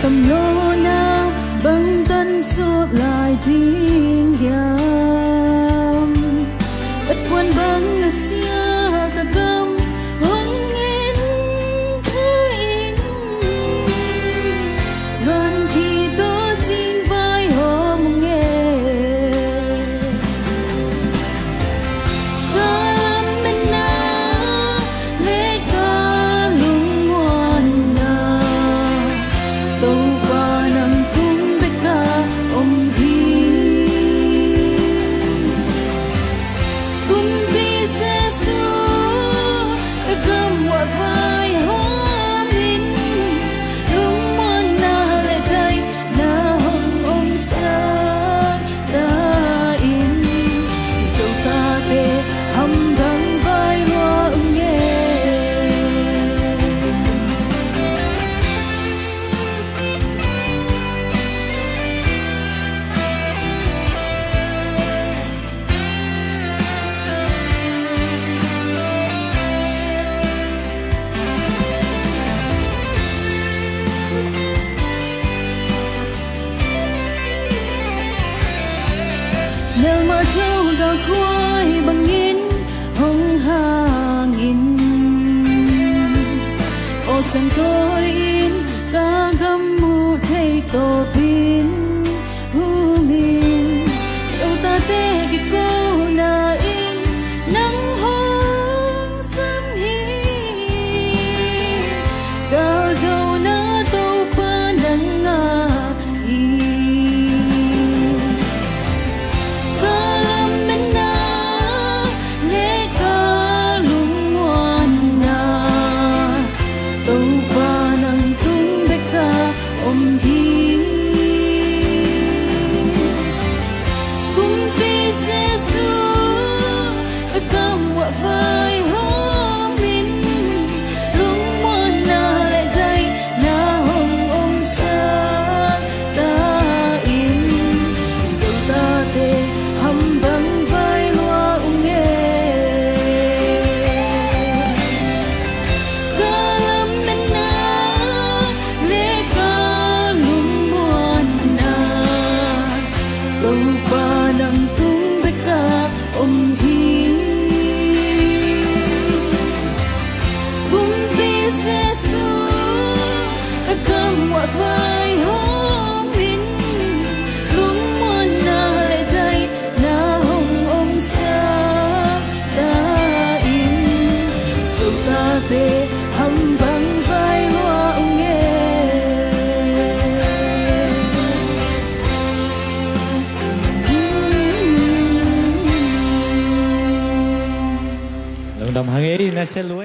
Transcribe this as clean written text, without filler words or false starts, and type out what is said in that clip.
tâm lô nào bằng tân suốt lại tiếng hiam bất quan bằng là xia ta cầm hôn nghiến khơi gần khi tôi xin vai họ mong nghe kalam bên na lê ca lung ngoan na tàu qua nằm tung bê ca om hi cùng đi xe su ta cầm quả vai hôm in lung ngoan na lệ thay na hồng om sa ta in sâu ta tê hầm đắng vai hoa nghe Nel mà châu đã khoai bằng nghìn hồng hàng in ô chẳng tôi in ca găm mu thấy tổ pin hu min sâu ta tê cái cô na in nắng hồng sớm hi cao châu na tô pa nắng ngà kalam bên na lê ca lung ngoan na tàu qua nằm tung bê ca om hi cùng đi xe su ta cầm quả vai hôm in lung ngoan na lệ thay na hồng om sa ta in sâu ta tê hầm bằng vai loa nghe kalam bên na lê ca lung ngoan na tàu qua nằm tung bê ca om hi cùng đi xe su ta cầm quả vai hôm in lung ngoan na lệ thay na hồng om sa ta in sâu ta tê hầm bằng vai loa nghe Lượng đồng hằng ý nó sẽ lúa